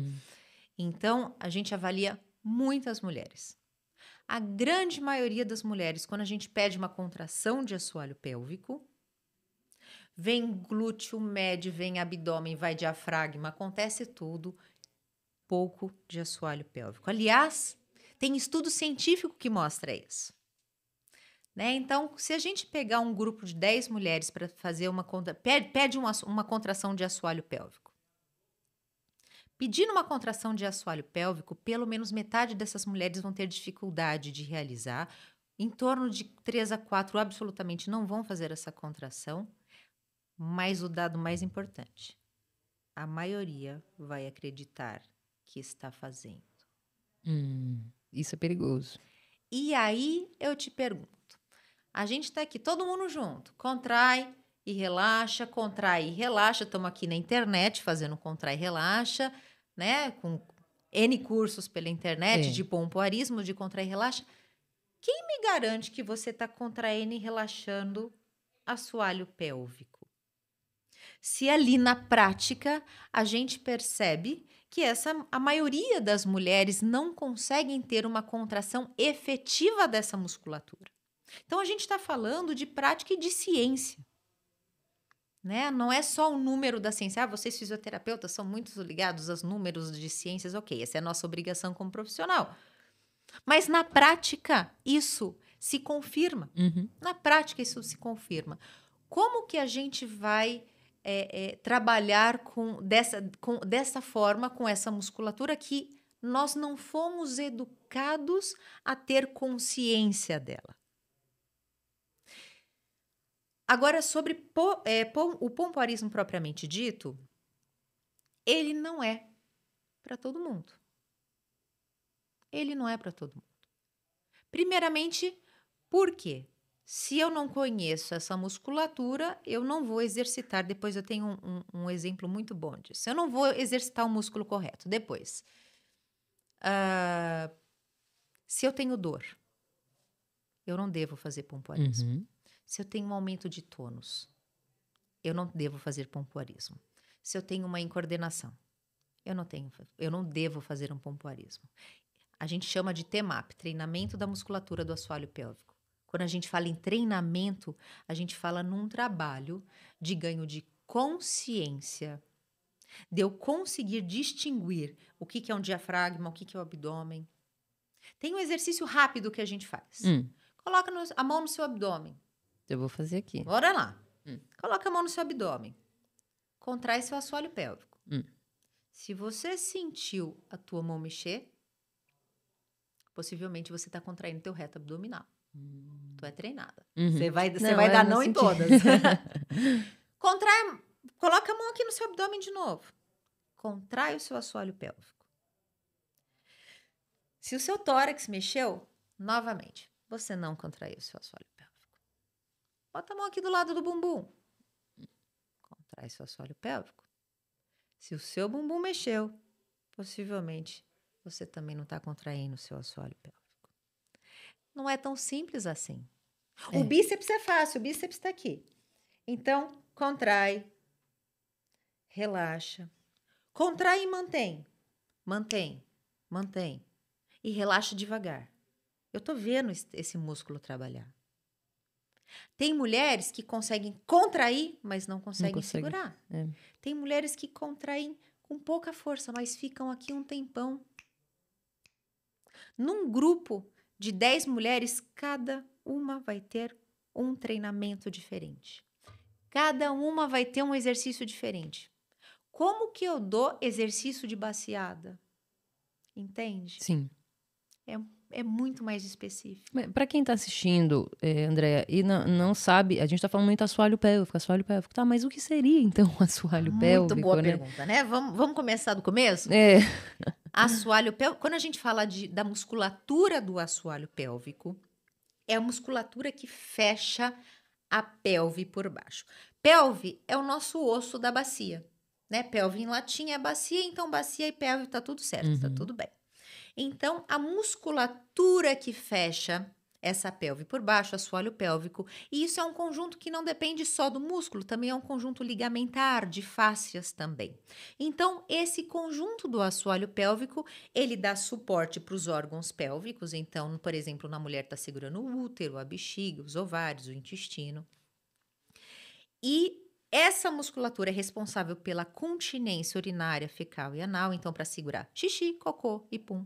Então, a gente avalia muitas mulheres. A grande maioria das mulheres, quando a gente pede uma contração de assoalho pélvico, vem glúteo, médio, vem abdômen, vai diafragma, acontece tudo, pouco de assoalho pélvico. Aliás, tem estudo científico que mostra isso. Né? Então, se a gente pegar um grupo de 10 mulheres para fazer uma contração de assoalho pélvico, pedindo uma contração de assoalho pélvico, pelo menos metade dessas mulheres vão ter dificuldade de realizar. Em torno de 3 a 4 absolutamente não vão fazer essa contração. Mas o dado mais importante, a maioria vai acreditar que está fazendo. Isso é perigoso. E aí eu te pergunto, a gente está aqui todo mundo junto, contrai e relaxa, estamos aqui na internet fazendo contrai e relaxa, né, com N cursos pela internet de pompoarismo, de contrai e relaxa. Quem me garante que você está contraindo e relaxando assoalho pélvico? Se ali na prática a gente percebe que a maioria das mulheres não conseguem ter uma contração efetiva dessa musculatura. Então a gente está falando de prática e de ciência. Né? Não é só o número da ciência. Vocês fisioterapeutas são muito ligados aos números de ciências. Ok, essa é a nossa obrigação como profissional. Mas na prática isso se confirma. Na prática isso se confirma. Como que a gente vai trabalhar dessa forma, com essa musculatura que nós não fomos educados a ter consciência dela? Agora, sobre o pompoarismo propriamente dito, ele não é para todo mundo. Ele não é para todo mundo. Primeiramente, por quê? Se eu não conheço essa musculatura, eu não vou exercitar. Depois eu tenho um exemplo muito bom disso. Eu não vou exercitar o músculo correto. Depois, se eu tenho dor, eu não devo fazer pompoarismo. Se eu tenho um aumento de tônus, eu não devo fazer pompoarismo. Se eu tenho uma incoordenação, eu não devo fazer um pompoarismo. A gente chama de TMAP, treinamento da musculatura do assoalho pélvico. Quando a gente fala em treinamento, a gente fala num trabalho de ganho de consciência, de eu conseguir distinguir o que é um diafragma, o que é o abdômen. Tem um exercício rápido que a gente faz. Coloca a mão no seu abdômen. Eu vou fazer aqui. Bora lá. Coloca a mão no seu abdômen. Contrai seu assoalho pélvico. Se você sentiu a tua mão mexer, possivelmente você está contraindo teu reto abdominal. Tu é treinada. Você vai dar não em todas. Contrai, coloca a mão aqui no seu abdômen de novo. Contrai o seu assoalho pélvico. Se o seu tórax mexeu, novamente, você não contraiu o seu assoalho pélvico. Bota a mão aqui do lado do bumbum. Contrai seu assoalho pélvico. Se o seu bumbum mexeu, possivelmente você também não está contraindo o seu assoalho pélvico. Não é tão simples assim. O bíceps é fácil, o bíceps está aqui. Então, contrai, relaxa. Contrai e mantém. Mantém. E relaxa devagar. Eu estou vendo esse músculo trabalhar. Tem mulheres que conseguem contrair, mas não conseguem segurar. Tem mulheres que contraem com pouca força, mas ficam aqui um tempão. Num grupo de 10 mulheres, cada uma vai ter um treinamento diferente. Cada uma vai ter um exercício diferente. Como que eu dou exercício de baciada? Entende? Sim. É muito mais específico. Para quem está assistindo, Andréa, e não sabe, a gente está falando muito assoalho pélvico. Tá, mas o que seria, então, assoalho pélvico? Muito boa pergunta, né? Vamos começar do começo? Assoalho pélvico, quando a gente fala da musculatura do assoalho pélvico, é a musculatura que fecha a pelve por baixo. Pelve é o nosso osso da bacia, né? Pelve em latim é bacia, então bacia e pelve tá tudo certo, tá tudo bem. Então, a musculatura que fecha essa pelve por baixo, assoalho pélvico, e isso é um conjunto que não depende só do músculo, também é um conjunto ligamentar, de fáscias também. Então, esse conjunto do assoalho pélvico, ele dá suporte para os órgãos pélvicos, então, por exemplo, na mulher está segurando o útero, a bexiga, os ovários, o intestino. E essa musculatura é responsável pela continência urinária, fecal e anal, então para segurar xixi, cocô e pum.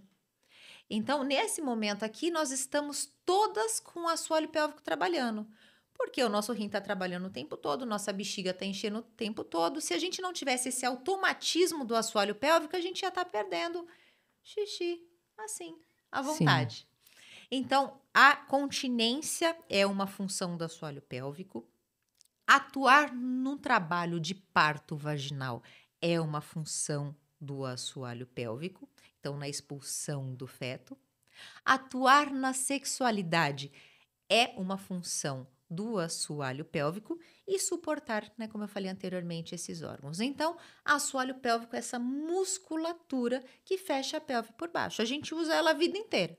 Então, nesse momento aqui, nós estamos todas com o assoalho pélvico trabalhando. Porque o nosso rim está trabalhando o tempo todo, nossa bexiga está enchendo o tempo todo. Se a gente não tivesse esse automatismo do assoalho pélvico, a gente ia estar perdendo xixi, assim, à vontade. Sim. Então, a continência é uma função do assoalho pélvico. Atuar no trabalho de parto vaginal é uma função do assoalho pélvico, então na expulsão do feto. Atuar na sexualidade é uma função do assoalho pélvico e suportar, né, como eu falei anteriormente, esses órgãos. Então, assoalho pélvico é essa musculatura que fecha a pelve por baixo. A gente usa ela a vida inteira,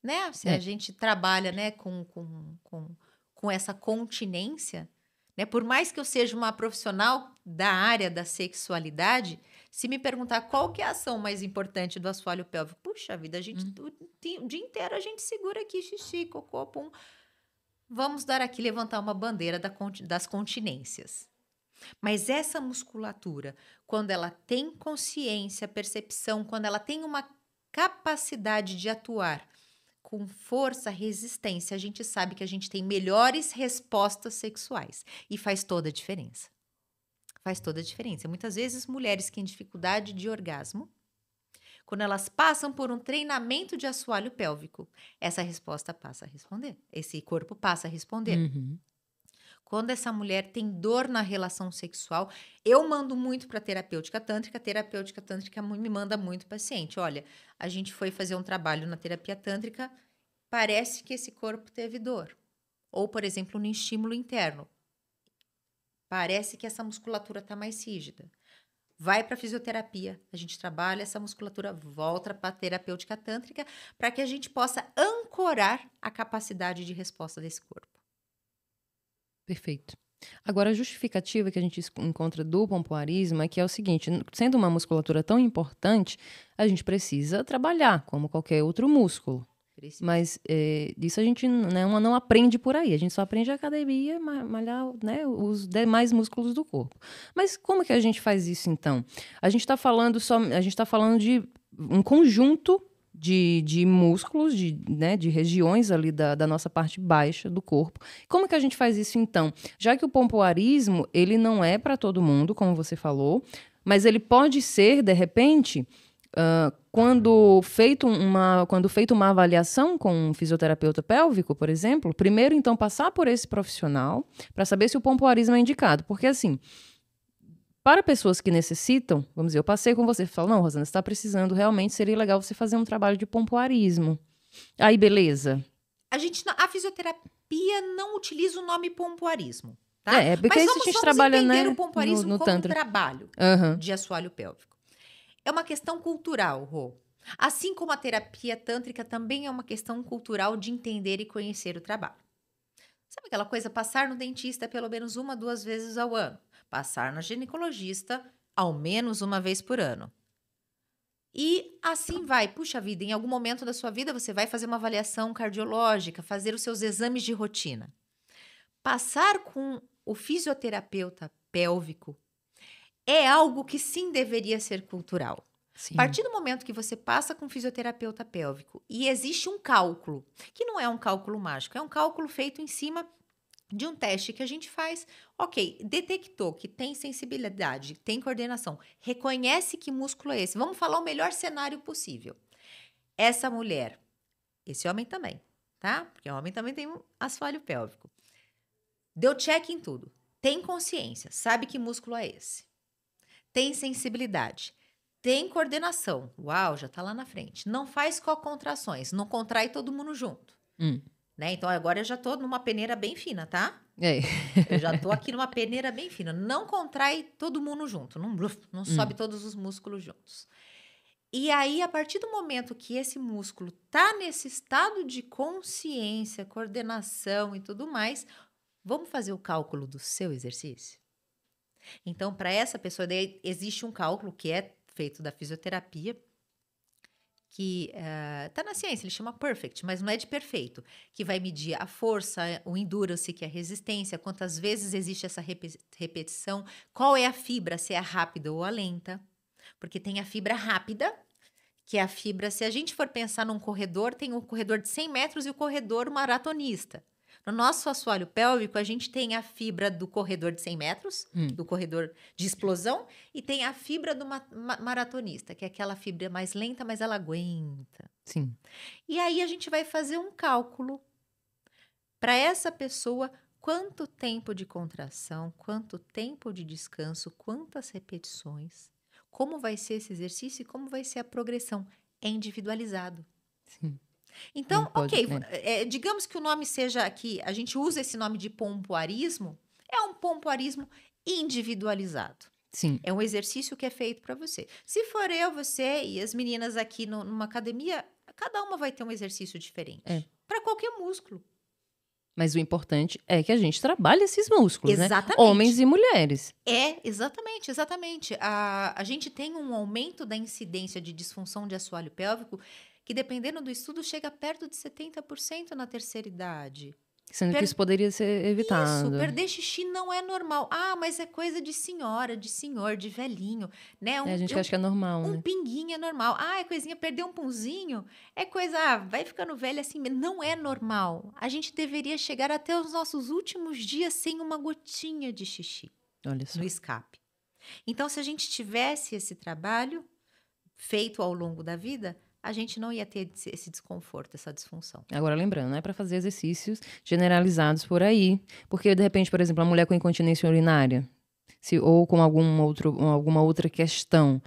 né? Se a gente trabalha, né, com essa continência, né? Por mais que eu seja uma profissional da área da sexualidade, se me perguntar qual que é a ação mais importante do assoalho pélvico, puxa vida, a gente o dia inteiro a gente segura aqui xixi, cocô, pum. Vamos dar aqui, levantar uma bandeira das continências. Mas essa musculatura, quando ela tem consciência, percepção, quando ela tem uma capacidade de atuar com força, resistência, a gente sabe que a gente tem melhores respostas sexuais. E faz toda a diferença. Faz toda a diferença. Muitas vezes, mulheres que têm dificuldade de orgasmo, quando elas passam por um treinamento de assoalho pélvico, essa resposta passa a responder. Esse corpo passa a responder. Quando essa mulher tem dor na relação sexual, eu mando muito para a terapêutica tântrica me manda muito paciente. Olha, a gente foi fazer um trabalho na terapia tântrica, parece que esse corpo teve dor. Ou, por exemplo, no estímulo interno. Parece que essa musculatura está mais rígida. Vai para a fisioterapia, a gente trabalha essa musculatura, volta para a terapêutica tântrica, para que a gente possa ancorar a capacidade de resposta desse corpo. Perfeito. Agora, a justificativa que a gente encontra do pompoarismo é que é o seguinte, sendo uma musculatura tão importante, a gente precisa trabalhar, como qualquer outro músculo. Mas isso a gente não aprende por aí. A gente só aprende a academia, malhar, né, os demais músculos do corpo. Mas como que a gente faz isso, então? A gente está falando de um conjunto de músculos, de regiões ali da nossa parte baixa do corpo. Como que a gente faz isso, então? Já que o pompoarismo, ele não é para todo mundo, como você falou, mas ele pode ser, de repente... quando feito uma avaliação com um fisioterapeuta pélvico, por exemplo, primeiro, então, passar por esse profissional para saber se o pompoarismo é indicado. Porque, assim, para pessoas que necessitam, vamos dizer, eu passei com você e falo, não, Rosana, você está precisando, realmente seria legal você fazer um trabalho de pompoarismo. Aí, beleza. A fisioterapia não utiliza o nome pompoarismo, tá? Porque mas isso a gente trabalha, entender né, o pompoarismo no como tantra. um trabalho de assoalho pélvico. É uma questão cultural, Rô. Assim como a terapia tântrica também é uma questão cultural de entender e conhecer o trabalho. Sabe aquela coisa, passar no dentista pelo menos 1, 2 vezes ao ano. Passar na ginecologista ao menos 1 vez por ano. E assim vai. Puxa vida, em algum momento da sua vida você vai fazer uma avaliação cardiológica, fazer os seus exames de rotina. Passar com o fisioterapeuta pélvico é algo que sim deveria ser cultural. Sim. A partir do momento que você passa com um fisioterapeuta pélvico e existe um cálculo, que não é um cálculo mágico, é um cálculo feito em cima de um teste que a gente faz. Ok, detectou que tem sensibilidade, tem coordenação, reconhece que músculo é esse. Vamos falar o melhor cenário possível. Essa mulher, esse homem também, tá? Porque o homem também tem um assoalho pélvico. Deu check em tudo. Tem consciência, sabe que músculo é esse. Tem sensibilidade, tem coordenação. Uau, já tá lá na frente. Não faz co-contrações, não contrai todo mundo junto. Né? Então, agora eu já tô numa peneira bem fina, tá? Eu já tô aqui numa peneira bem fina. Não contrai todo mundo junto, não sobe todos os músculos juntos. E aí, a partir do momento que esse músculo tá nesse estado de consciência, coordenação e tudo mais, vamos fazer o cálculo do seu exercício? Então, para essa pessoa, daí existe um cálculo que é feito da fisioterapia, que está na ciência, ele chama perfect, mas não é de perfeito, que vai medir a força, o endurance, que é a resistência, quantas vezes existe essa repetição, qual é a fibra, se é a rápida ou a lenta, porque tem a fibra rápida, que é a fibra, se a gente for pensar num corredor, tem o corredor de 100 metros e o corredor maratonista. No nosso assoalho pélvico, a gente tem a fibra do corredor de 100 metros, do corredor de explosão, e tem a fibra do maratonista, que é aquela fibra mais lenta, mas ela aguenta. Sim. E aí a gente vai fazer um cálculo para essa pessoa, quanto tempo de contração, quanto tempo de descanso, quantas repetições, como vai ser esse exercício e como vai ser a progressão. É individualizado. Sim. Então, ok, digamos que o nome seja aqui, a gente usa esse nome de pompoarismo, é um pompoarismo individualizado. Sim. É um exercício que é feito para você. Se for eu, você e as meninas aqui numa academia, cada uma vai ter um exercício diferente. Para qualquer músculo. Mas o importante é que a gente trabalhe esses músculos, exatamente, né? Homens e mulheres. Exatamente. A gente tem um aumento da incidência de disfunção de assoalho pélvico que, dependendo do estudo, chega perto de 70% na terceira idade. Sendo que isso poderia ser evitado. Isso, perder xixi não é normal. Mas é coisa de senhora, de senhor, de velhinho, né? A gente acha que é normal, né? Um pinguinho é normal. É coisinha, perder um punzinho é coisa, vai ficando velha assim. Não é normal. A gente deveria chegar até os nossos últimos dias sem uma gotinha de xixi. Olha só. No escape. Então, se a gente tivesse esse trabalho feito ao longo da vida, a gente não ia ter esse desconforto, essa disfunção. Agora, lembrando, não é para fazer exercícios generalizados por aí. Porque, de repente, por exemplo, a mulher com incontinência urinária, ou com alguma outra questão,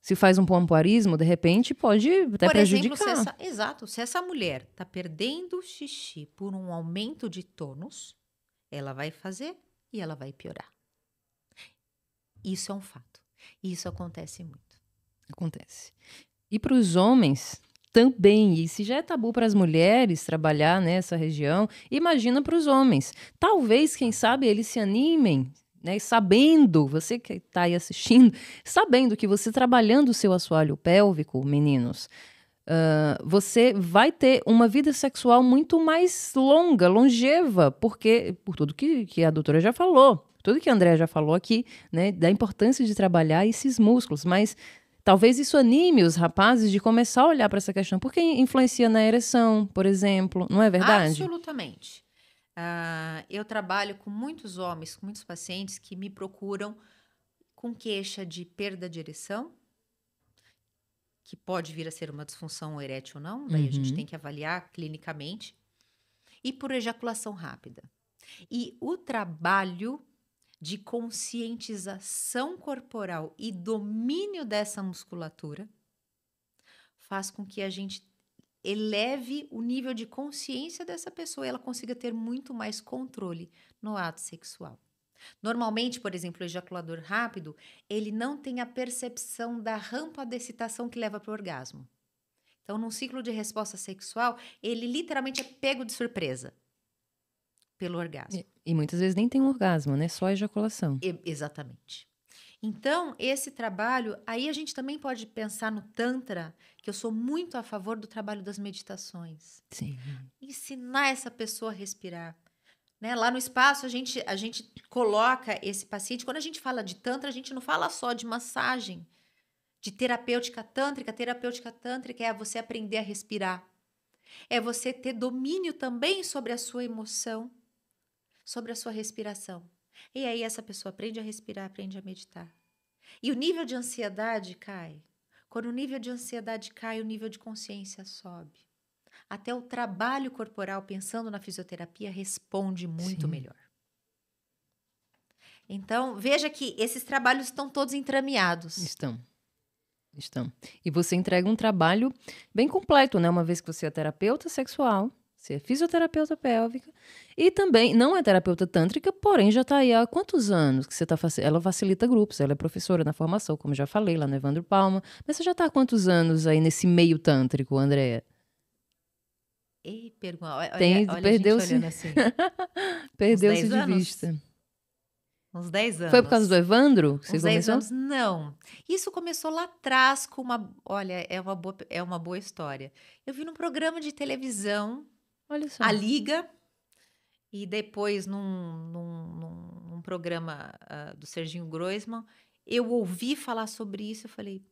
se faz um pompoarismo, de repente, pode até prejudicar. Por exemplo, se essa mulher está perdendo xixi por um aumento de tônus, ela vai fazer e ela vai piorar. Isso é um fato. Isso acontece muito. Acontece. E para os homens, também. E se já é tabu para as mulheres trabalhar nessa região, imagina para os homens. Talvez, quem sabe, eles se animem, né? Sabendo, você que está aí assistindo, sabendo que você trabalhando o seu assoalho pélvico, meninos, você vai ter uma vida sexual muito mais longa, longeva, porque por tudo que a doutora já falou, tudo que a Andréa já falou aqui, né, da importância de trabalhar esses músculos, mas talvez isso anime os rapazes de começar a olhar para essa questão, porque influencia na ereção, por exemplo, não é verdade? Absolutamente. Eu trabalho com muitos homens, com muitos pacientes que me procuram com queixa de perda de ereção, que pode vir a ser uma disfunção erétil ou não, daí a gente tem que avaliar clinicamente, e por ejaculação rápida. E o trabalho de conscientização corporal e domínio dessa musculatura faz com que a gente eleve o nível de consciência dessa pessoa e ela consiga ter muito mais controle no ato sexual. Normalmente, por exemplo, o ejaculador rápido, ele não tem a percepção da rampa de excitação que leva para o orgasmo. Então, num ciclo de resposta sexual, ele literalmente é pego de surpresa pelo orgasmo. E muitas vezes nem tem um orgasmo, né? Só a ejaculação. Exatamente. Então, esse trabalho, aí a gente também pode pensar no Tantra, que eu sou muito a favor do trabalho das meditações. Sim. Ensinar essa pessoa a respirar. Né? Lá no espaço, a gente coloca esse paciente. Quando a gente fala de Tantra, a gente não fala só de massagem, de terapêutica tântrica. Terapêutica tântrica é você aprender a respirar. É você ter domínio também sobre a sua emoção, sobre a sua respiração. E aí essa pessoa aprende a respirar, aprende a meditar. E o nível de ansiedade cai. Quando o nível de ansiedade cai, o nível de consciência sobe. Até o trabalho corporal, pensando na fisioterapia, responde muito melhor. Então, veja que esses trabalhos estão todos entrameados. Estão. E você entrega um trabalho bem completo, né? Uma vez que você é terapeuta sexual, você é fisioterapeuta pélvica e também não é terapeuta tântrica, porém já está aí há quantos anos que você está fazendo? Ela facilita grupos, ela é professora na formação, como já falei, lá no Evandro Palma. Mas você já está há quantos anos aí nesse meio tântrico, Andréa? Ei, olha Perdeu-se assim. perdeu-se de vista. Uns 10 anos. Foi por causa do Evandro que você Uns 10 começou? anos, não. Isso começou lá atrás com uma... Olha, é uma boa história. Eu vi num programa de televisão, Olha só. A Liga, e depois num programa do Serginho Groisman, eu ouvi falar sobre isso e falei,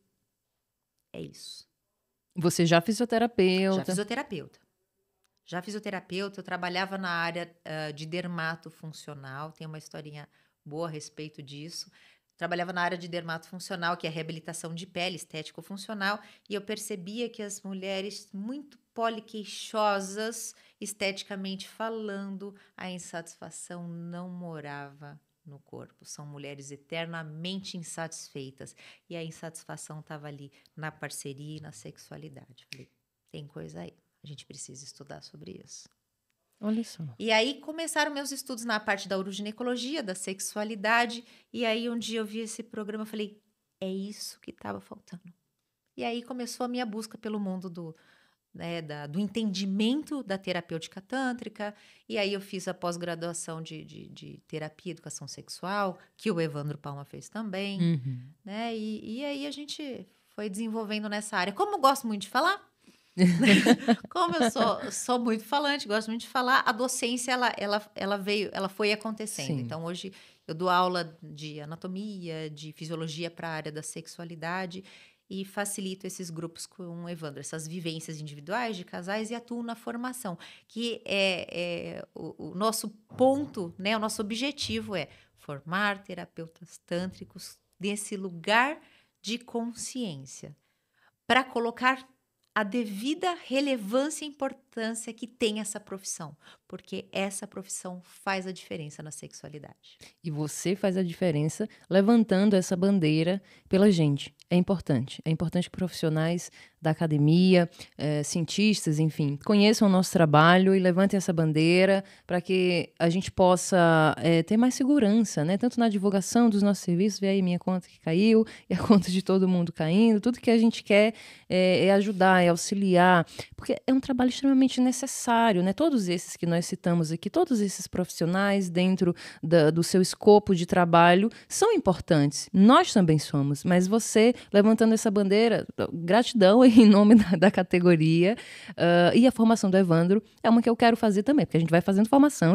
é isso. Você já fisioterapeuta? Já fisioterapeuta, eu trabalhava na área de dermatofuncional, tem uma historinha boa a respeito disso. Trabalhava na área de dermatofuncional, que é reabilitação de pele, estético-funcional, e eu percebia que as mulheres muito poliqueixosas, esteticamente falando, a insatisfação não morava no corpo. São mulheres eternamente insatisfeitas. E a insatisfação estava ali na parceria e na sexualidade. Falei, tem coisa aí. A gente precisa estudar sobre isso. Olha só. E aí começaram meus estudos na parte da uroginecologia, da sexualidade. E aí um dia eu vi esse programa e falei, é isso que estava faltando. E aí começou a minha busca pelo mundo do entendimento da terapêutica tântrica. E aí eu fiz a pós-graduação de terapia e educação sexual, que o Evandro Palma fez também. Né? E aí a gente foi desenvolvendo nessa área. Como eu gosto muito de falar, como eu sou muito falante, gosto muito de falar, a docência ela foi acontecendo. Sim. Então hoje eu dou aula de anatomia, de fisiologia para a área da sexualidade e facilito esses grupos com o Evandro, essas vivências individuais de casais e atuo na formação, que é o nosso ponto, né? O nosso objetivo é formar terapeutas tântricos nesse lugar de consciência para colocar a devida relevância e importância que tem essa profissão. porque essa profissão faz a diferença na sexualidade. E você faz a diferença levantando essa bandeira pela gente. É importante. É importante que profissionais da academia, cientistas, enfim, conheçam o nosso trabalho e levantem essa bandeira para que a gente possa ter mais segurança, né? Tanto na divulgação dos nossos serviços, vê aí minha conta que caiu e a conta de todo mundo caindo. Tudo que a gente quer é ajudar, é auxiliar, porque é um trabalho extremamente necessário, né? Todos esses que nós citamos aqui, todos esses profissionais dentro do seu escopo de trabalho são importantes. Nós também somos, mas você levantando essa bandeira, gratidão em nome da categoria, e a formação do Evandro é uma que eu quero fazer também, porque a gente vai fazendo formação,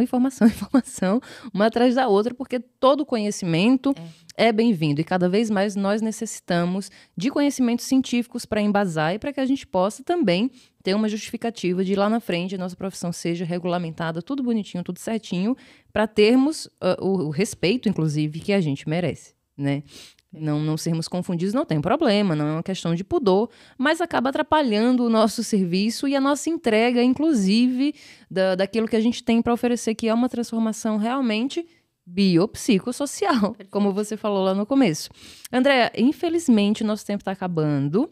uma atrás da outra, porque todo conhecimento é bem-vindo, e cada vez mais nós necessitamos de conhecimentos científicos para embasar e para que a gente possa também ter uma justificativa de lá na frente a nossa profissão seja regulamentada, tudo bonitinho, tudo certinho, para termos o respeito, inclusive, que a gente merece, né? Não sermos confundidos não tem problema, não é uma questão de pudor, mas acaba atrapalhando o nosso serviço e a nossa entrega, inclusive, daquilo que a gente tem para oferecer, que é uma transformação realmente biopsicossocial, como você falou lá no começo. Andréa, infelizmente, o nosso tempo está acabando.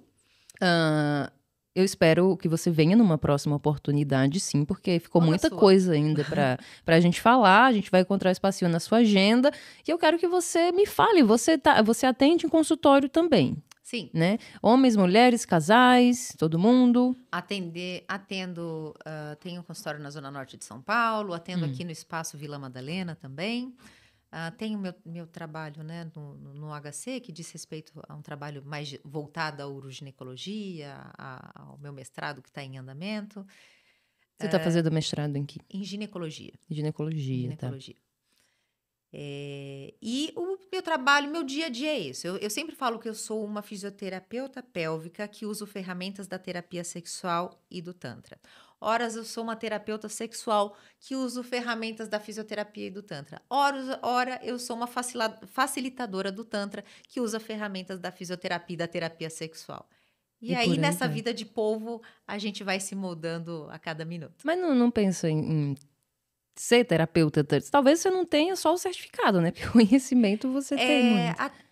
Eu espero que você venha numa próxima oportunidade, sim, porque ficou muita coisa ainda para a gente falar. A gente vai encontrar espacinho na sua agenda. E eu quero que você me fale. Você atende em consultório também? Sim. Né? Homens, mulheres, casais, todo mundo? Atendo, tenho um consultório na Zona Norte de São Paulo, atendo aqui no Espaço Vila Madalena também. Tenho meu trabalho, né, no HC, que diz respeito a um trabalho mais voltado à uroginecologia, ao meu mestrado que está em andamento. Você está fazendo mestrado em quê? Em ginecologia. Ginecologia. Tá. E o meu trabalho, meu dia a dia é esse. Eu sempre falo que eu sou uma fisioterapeuta pélvica que uso ferramentas da terapia sexual e do Tantra. Horas eu sou uma terapeuta sexual que uso ferramentas da fisioterapia e do Tantra. Ora eu sou uma facilitadora do Tantra que usa ferramentas da fisioterapia e da terapia sexual. E aí, nessa vida de polvo, a gente vai se moldando a cada minuto. Mas não pensa em ser terapeuta? Talvez você não tenha só o certificado, né? Porque conhecimento você tem muito.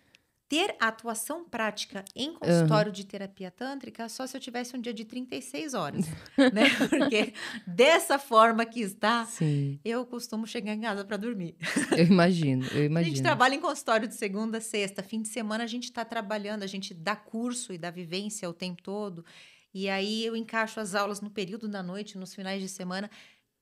Ter atuação prática em consultório de terapia tântrica só se eu tivesse um dia de 36 horas, né? Porque dessa forma que está, Sim. Eu costumo chegar em casa para dormir. Eu imagino. A gente trabalha em consultório de segunda a sexta. Fim de semana a gente está trabalhando, a gente dá curso e dá vivência o tempo todo. E aí eu encaixo as aulas no período da noite, nos finais de semana.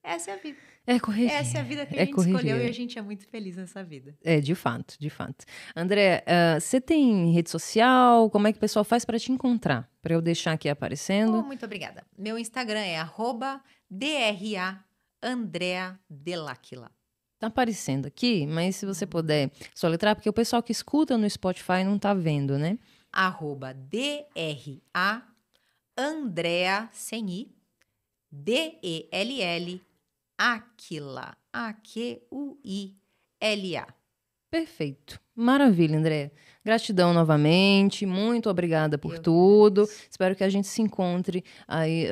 Essa é a vida. É correria. Essa é a vida que a gente escolheu e a gente é muito feliz nessa vida. De fato, de fato. André, você tem rede social? Como é que o pessoal faz para te encontrar? Para eu deixar aqui aparecendo. Muito obrigada. Meu Instagram é @DRA Andrea Dell'Aquila. Tá aparecendo aqui, mas se você puder soletrar, porque o pessoal que escuta no Spotify não tá vendo, né? @DRA Andrea sem I DELL Aquila. AQUILA. Perfeito. Maravilha, André. Gratidão novamente. Muito obrigada por tudo. Espero que a gente se encontre aí,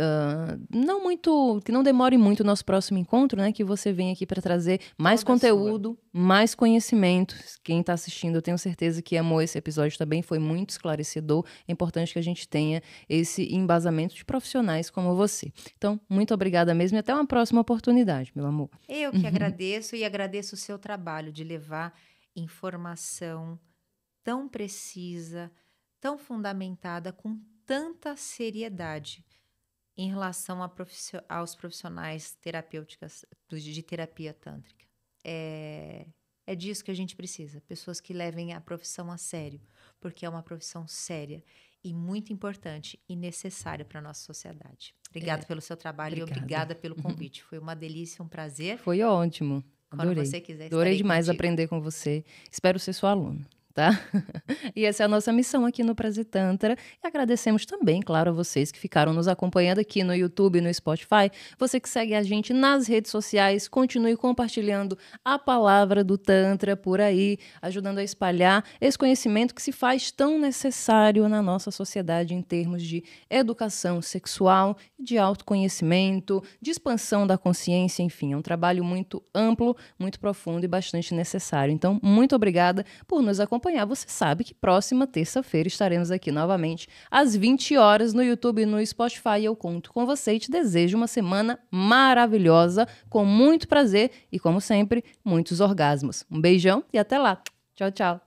que não demore muito o nosso próximo encontro, né? Que você venha aqui para trazer mais conteúdo, mais conhecimento. Quem está assistindo, eu tenho certeza que amou esse episódio também. Foi muito esclarecedor. É importante que a gente tenha esse embasamento de profissionais como você. Então, muito obrigada mesmo e até uma próxima oportunidade, meu amor. Eu que agradeço e agradeço o seu trabalho de levar informação tão precisa, tão fundamentada, com tanta seriedade em relação aos profissionais terapêuticas de terapia tântrica. É disso que a gente precisa, pessoas que levem a profissão a sério, porque é uma profissão séria e muito importante e necessária para a nossa sociedade. Obrigada pelo seu trabalho e obrigada pelo convite. Foi uma delícia, um prazer. Foi ótimo. Adorei. Quando você quiser, Adorei demais aprender com você. Espero ser sua aluna. tá? E essa é a nossa missão aqui no Prazer Tantra. E agradecemos também, claro, a vocês que ficaram nos acompanhando aqui no YouTube e no Spotify. Você que segue a gente nas redes sociais, continue compartilhando a palavra do Tantra por aí, ajudando a espalhar esse conhecimento que se faz tão necessário na nossa sociedade em termos de educação sexual, de autoconhecimento, de expansão da consciência, enfim, é um trabalho muito amplo, muito profundo e bastante necessário. Então, muito obrigada por nos acompanhar. Você sabe que próxima terça-feira estaremos aqui novamente às 20 horas no YouTube e no Spotify. Eu conto com você e te desejo uma semana maravilhosa, com muito prazer e, como sempre, muitos orgasmos. Um beijão e até lá. Tchau, tchau.